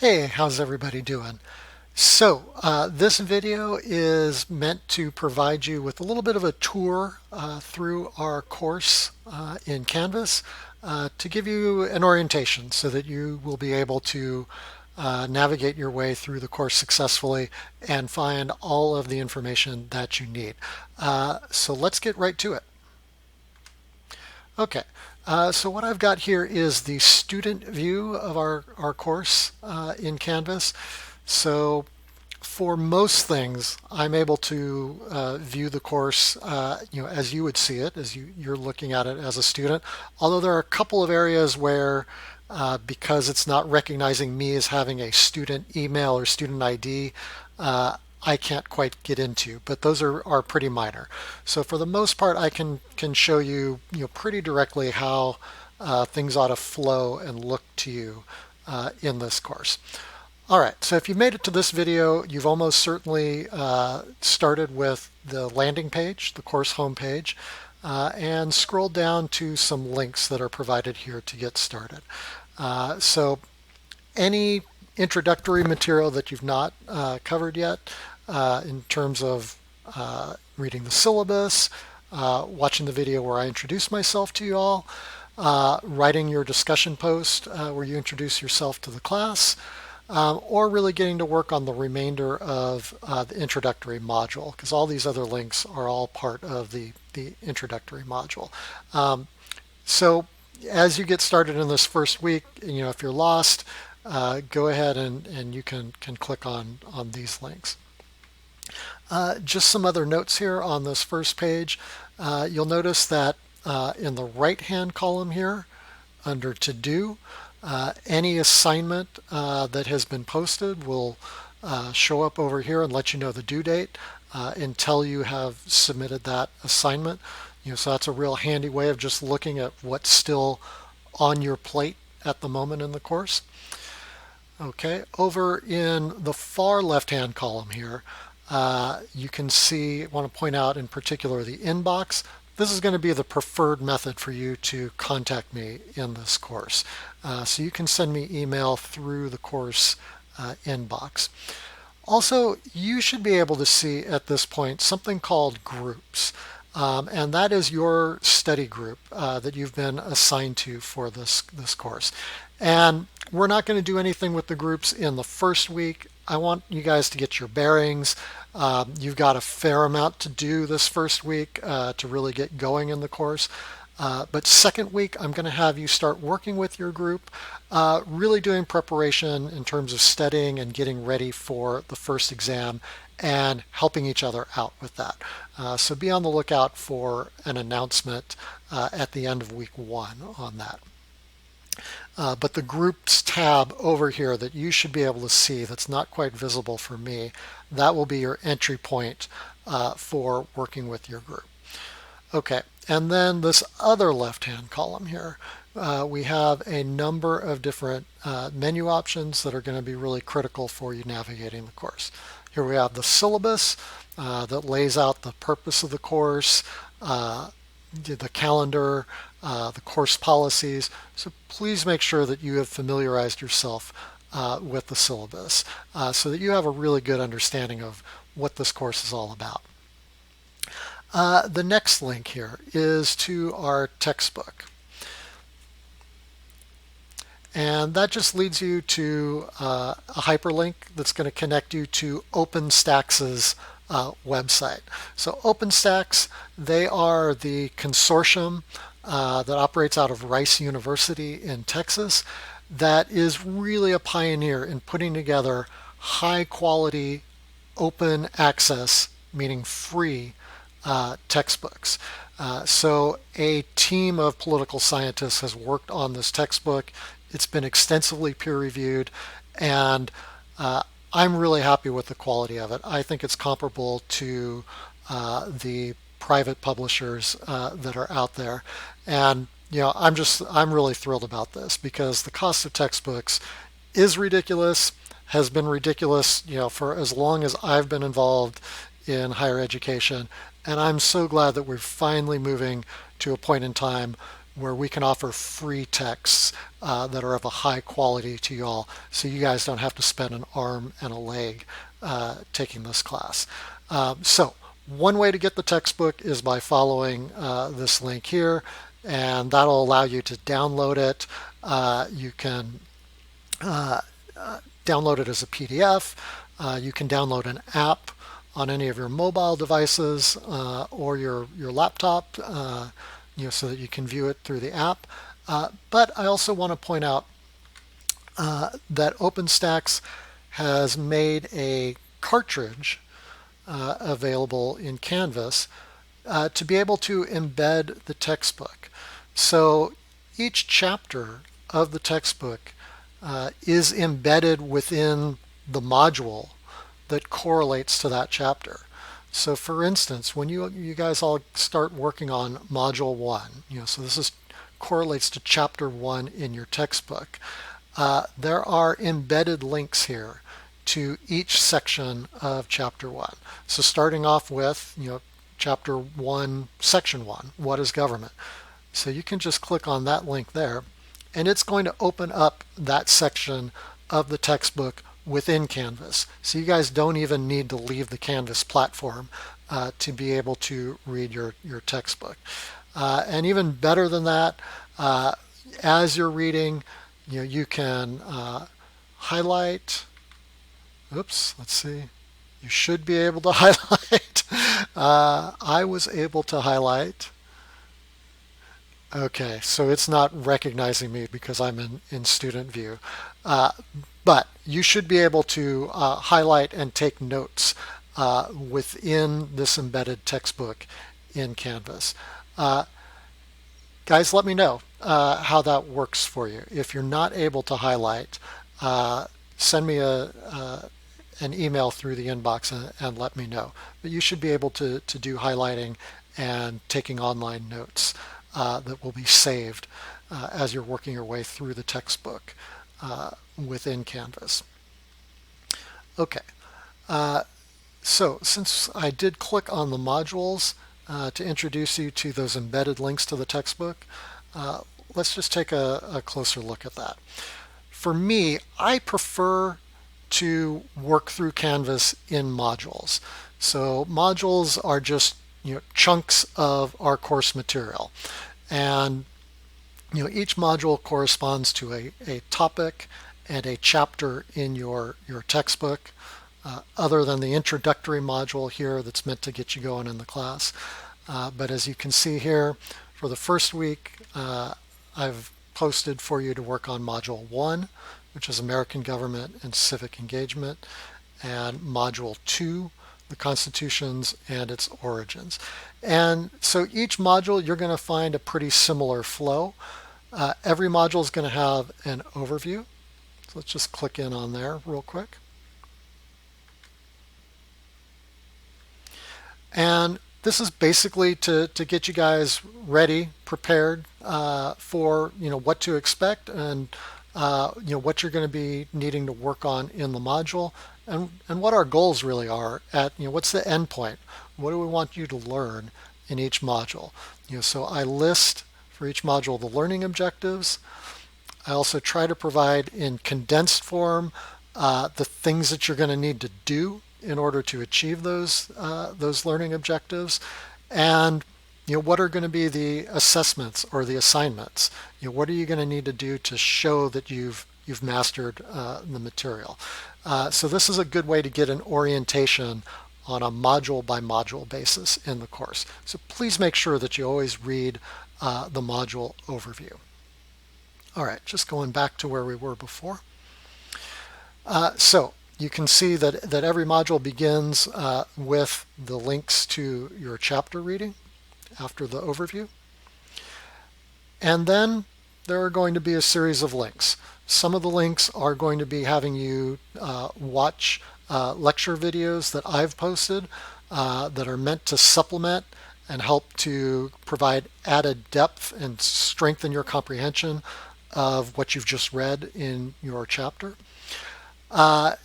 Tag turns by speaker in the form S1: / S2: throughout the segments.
S1: Hey, how's everybody doing? This video is meant to provide you with a little bit of a tour through our course in Canvas to give you an orientation so that you will be able to navigate your way through the course successfully and find all of the information that you need. So let's get right to it. Okay, so what I've got here is the student view of our course in Canvas. So for most things, I'm able to view the course, as you would see it, as you're looking at it as a student. Although there are a couple of areas where, because it's not recognizing me as having a student email or student ID, I can't quite get into, but those are pretty minor. So for the most part, I can show you, pretty directly how things ought to flow and look to you in this course. All right, so if you've made it to this video, you've almost certainly started with the landing page, the course homepage, and scrolled down to some links that are provided here to get started. So any introductory material that you've not covered yet in terms of reading the syllabus, watching the video where I introduce myself to you all, writing your discussion post where you introduce yourself to the class, or really getting to work on the remainder of the introductory module, because all these other links are all part of the introductory module. So as you get started in this first week, if you're lost, go ahead and you can click on these links. Just some other notes here on this first page. You'll notice that in the right-hand column here, under To Do, any assignment that has been posted will show up over here and let you know the due date until you have submitted that assignment. So that's a real handy way of just looking at what's still on your plate at the moment in the course. Okay, over in the far left-hand column here, you can see, I want to point out in particular the inbox. This is going to be the preferred method for you to contact me in this course. So you can send me email through the course inbox. Also, you should be able to see at this point something called groups. And that is your study group that you've been assigned to for this course. And we're not going to do anything with the groups in the first week. I want you guys to get your bearings. You've got a fair amount to do this first week to really get going in the course. But second week, I'm going to have you start working with your group, really doing preparation in terms of studying and getting ready for the first exam and helping each other out with that. So be on the lookout for an announcement at the end of week 1 on that. But the groups tab over here that you should be able to see that's not quite visible for me, that will be your entry point for working with your group. Okay, and then this other left-hand column here, we have a number of different menu options that are going to be really critical for you navigating the course. Here we have the syllabus that lays out the purpose of the course, the calendar, the course policies. So please make sure that you have familiarized yourself with the syllabus so that you have a really good understanding of what this course is all about. The next link here is to our textbook. And that just leads you to a hyperlink that's going to connect you to OpenStax's website. So OpenStax, they are the consortium that operates out of Rice University in Texas that is really a pioneer in putting together high quality open access, meaning free textbooks. So a team of political scientists has worked on this textbook. It's been extensively peer reviewed, and I'm really happy with the quality of it. I think it's comparable to the private publishers that are out there. And I'm really thrilled about this because the cost of textbooks is ridiculous, has been ridiculous, for as long as I've been involved in higher education. And I'm so glad that we're finally moving to a point in time where we can offer free texts that are of a high quality to you all, so you guys don't have to spend an arm and a leg taking this class. So one way to get the textbook is by following this link here, and that'll allow you to download it. You can download it as a PDF. You can download an app on any of your mobile devices or your laptop, so that you can view it through the app. But I also want to point out that OpenStax has made a cartridge available in Canvas to be able to embed the textbook. So each chapter of the textbook is embedded within the module that correlates to that chapter. So for instance, when you guys all start working on module 1, so this is correlates to chapter 1 in your textbook, there are embedded links here to each section of chapter 1. So starting off with, chapter 1, section 1, what is government? So you can just click on that link there, and it's going to open up that section of the textbook within Canvas. So you guys don't even need to leave the Canvas platform to be able to read your textbook. And even better than that, as you're reading, you can highlight. Oops, let's see. You should be able to highlight. I was able to highlight. Okay, so it's not recognizing me because I'm in student view. But you should be able to highlight and take notes within this embedded textbook in Canvas. Guys, let me know how that works for you. If you're not able to highlight, send me an email through the inbox and let me know. But you should be able to do highlighting and taking online notes that will be saved as you're working your way through the textbook within Canvas. Okay, so since I did click on the modules to introduce you to those embedded links to the textbook, let's just take a closer look at that. For me, I prefer to work through Canvas in modules. So modules are just chunks of our course material, and each module corresponds to a topic and a chapter in your textbook, other than the introductory module here that's meant to get you going in the class. But as you can see here, for the first week, I've posted for you to work on module 1, which is American Government and Civic Engagement, and module 2, the constitutions and its origins. And so each module, you're going to find a pretty similar flow. Every module is going to have an overview. So let's just click in on there real quick. And this is basically to get you guys ready, prepared for what to expect and what you're going to be needing to work on in the module, and what our goals really are at what's the end point. What do we want you to learn in each module? So I list for each module the learning objectives. I also try to provide in condensed form the things that you're going to need to do in order to achieve those learning objectives, and what are going to be the assessments or the assignments. What are you going to need to do to show that you've mastered the material. So this is a good way to get an orientation on a module by module basis in the course. So please make sure that you always read the module overview. All right, just going back to where we were before. So you can see that every module begins with the links to your chapter reading after the overview. And then there are going to be a series of links. Some of the links are going to be having you watch lecture videos that I've posted that are meant to supplement and help to provide added depth and strengthen your comprehension of what you've just read in your chapter.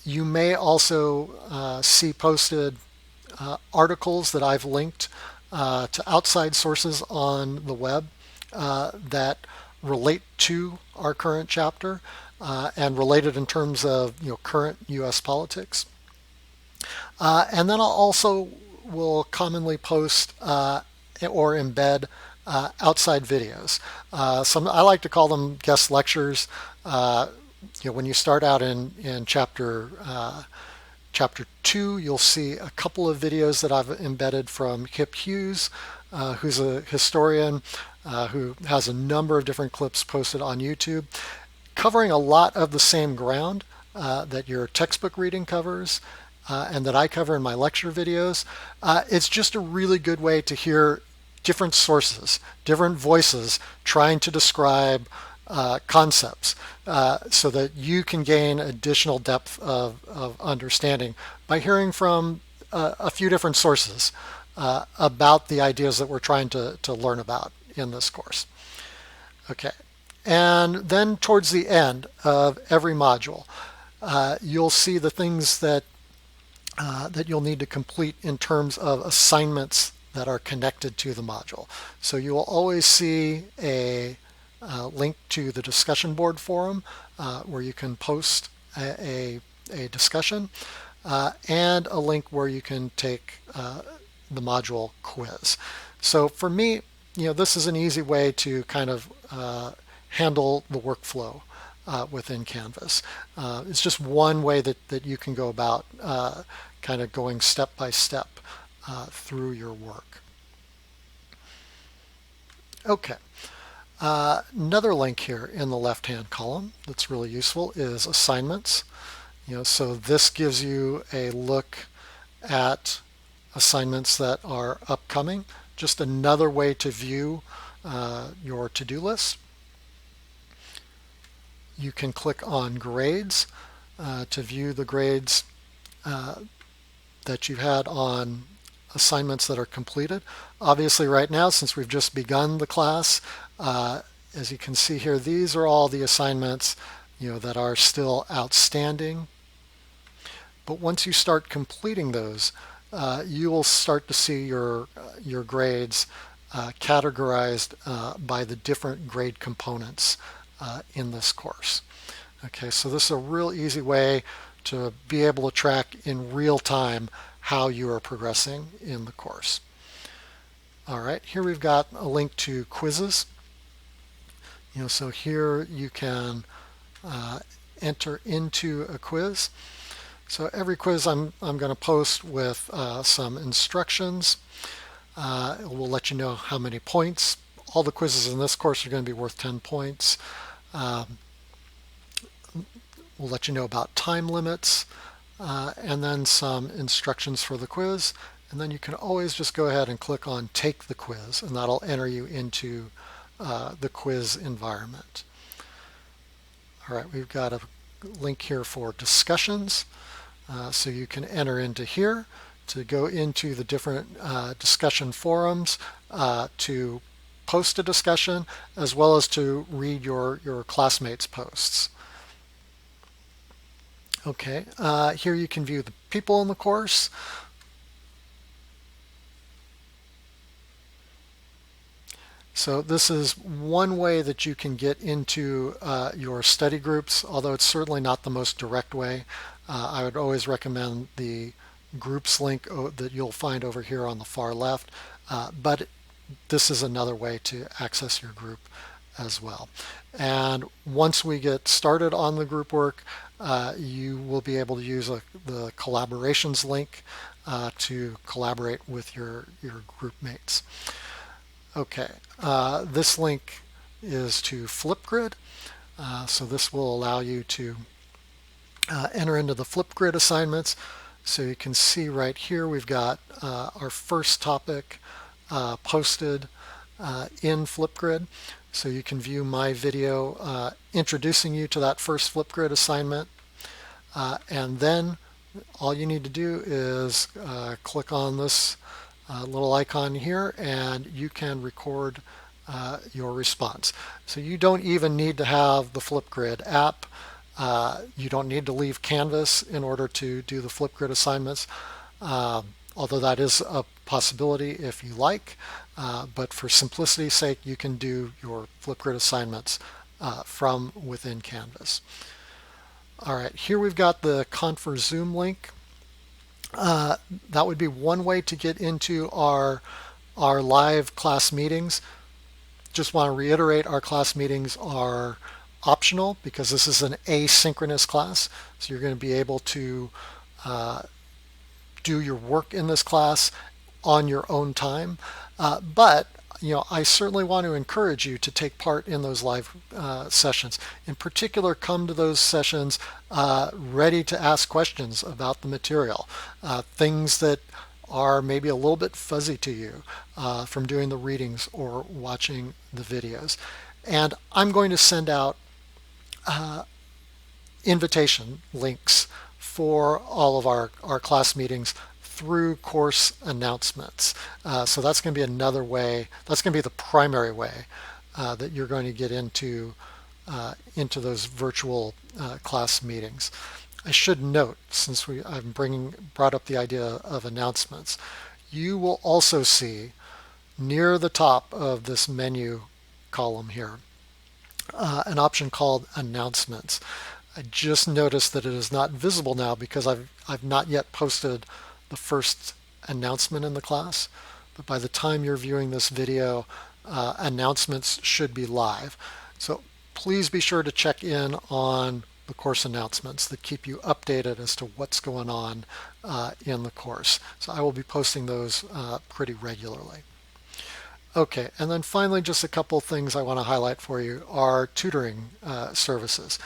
S1: You may also see posted articles that I've linked to outside sources on the web that relate to our current chapter and related in terms of current U.S. politics. And then I'll also will commonly post or embed outside videos. Some I like to call them guest lectures. When you start out in chapter 2, you'll see a couple of videos that I've embedded from Kip Hughes, who's a historian who has a number of different clips posted on YouTube, covering a lot of the same ground that your textbook reading covers and that I cover in my lecture videos. It's just a really good way to hear different sources, different voices trying to describe concepts so that you can gain additional depth of understanding by hearing from a few different sources about the ideas that we're trying to learn about in this course. Okay, and then towards the end of every module, you'll see the things that you'll need to complete in terms of assignments that are connected to the module. So you will always see a link to the discussion board forum where you can post a discussion and a link where you can take the module quiz. So for me, this is an easy way to kind of handle the workflow within Canvas. It's just one way that you can go about kind of going step by step through your work. Okay. Another link here in the left-hand column that's really useful is assignments. So this gives you a look at assignments that are upcoming. Just another way to view your to-do list. You can click on grades to view the grades that you've had on assignments that are completed. Obviously right now, since we've just begun the class, as you can see here, these are all the assignments that are still outstanding. But once you start completing those, you will start to see your grades categorized by the different grade components in this course. Okay, so this is a real easy way to be able to track in real time how you are progressing in the course. All right, here we've got a link to quizzes. So here you can enter into a quiz. So every quiz I'm going to post with some instructions. It will let you know how many points. All the quizzes in this course are going to be worth 10 points. We'll let you know about time limits and then some instructions for the quiz. And then you can always just go ahead and click on Take the Quiz, and that'll enter you into the quiz environment. All right, we've got a link here for discussions. So you can enter into here to go into the different discussion forums to post a discussion, as well as to read your classmates' posts. Okay, here you can view the people in the course. So this is one way that you can get into your study groups, although it's certainly not the most direct way. I would always recommend the groups link that you'll find over here on the far left, but this is another way to access your group as well. And once we get started on the group work, you will be able to use the collaborations link to collaborate with your group mates. Okay, this link is to Flipgrid. So this will allow you to enter into the Flipgrid assignments. So you can see right here we've got our first topic posted in Flipgrid. So you can view my video introducing you to that first Flipgrid assignment. And then all you need to do is click on this little icon here, and you can record your response. So you don't even need to have the Flipgrid app. You don't need to leave Canvas in order to do the Flipgrid assignments, although that is a possibility if you like. but for simplicity's sake, you can do your Flipgrid assignments from within Canvas. All right, here we've got the Confer Zoom link. That would be one way to get into our live class meetings. Just want to reiterate, our class meetings are optional because this is an asynchronous class. So you're going to be able to do your work in this class on your own time. But I certainly want to encourage you to take part in those live sessions. In particular, come to those sessions ready to ask questions about the material, things that are maybe a little bit fuzzy to you from doing the readings or watching the videos. And I'm going to send out invitation links for all of our class meetings through course announcements. So that's going to be another way, that's going to be the primary way that you're going to get into those virtual class meetings. I should note, since I've brought up the idea of announcements, you will also see near the top of this menu column here an option called announcements. I just noticed that it is not visible now because I've not yet posted the first announcement in the class. But by the time you're viewing this video, announcements should be live. So please be sure to check in on the course announcements that keep you updated as to what's going on in the course. So I will be posting those pretty regularly. Okay, and then finally, just a couple things I want to highlight for you are tutoring services.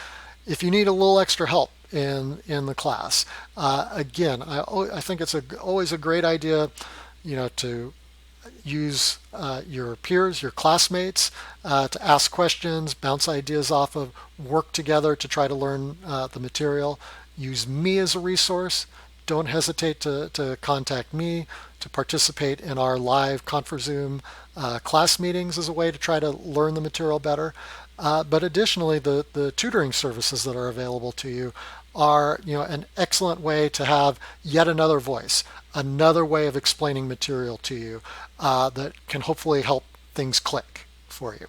S1: If you need a little extra help in the class, again, I think it's always a great idea, to use your peers, your classmates, to ask questions, bounce ideas off of, work together to try to learn the material. Use me as a resource. Don't hesitate to contact me to participate in our live Confer Zoom class meetings as a way to try to learn the material better. But additionally, the tutoring services that are available to you are an excellent way to have yet another voice, another way of explaining material to you that can hopefully help things click for you.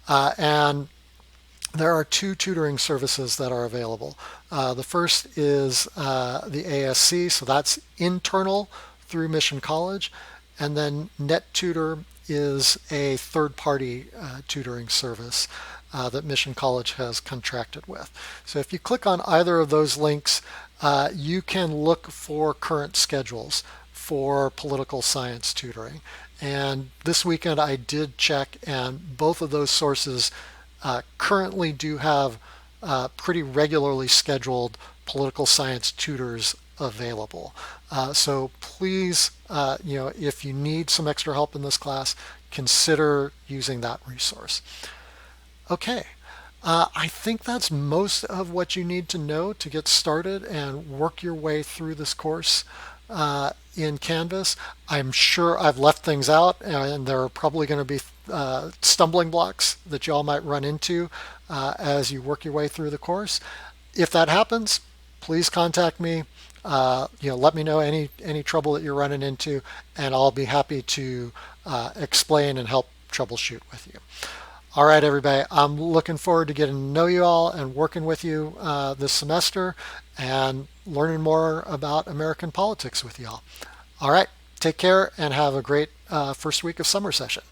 S1: And there are two tutoring services that are available. The first is the ASC, so that's internal through Mission College, and then NetTutor is a third-party tutoring service that Mission College has contracted with. So if you click on either of those links, you can look for current schedules for political science tutoring. And this weekend I did check, and both of those sources currently do have pretty regularly scheduled political science tutors available. So please, if you need some extra help in this class, consider using that resource. Okay, I think that's most of what you need to know to get started and work your way through this course in Canvas. I'm sure I've left things out, and there are probably going to be stumbling blocks that you all might run into as you work your way through the course. If that happens, please contact me. Let me know any trouble that you're running into, and I'll be happy to explain and help troubleshoot with you. All right, everybody, I'm looking forward to getting to know you all and working with you this semester and learning more about American politics with you all. All right, take care and have a great first week of summer session.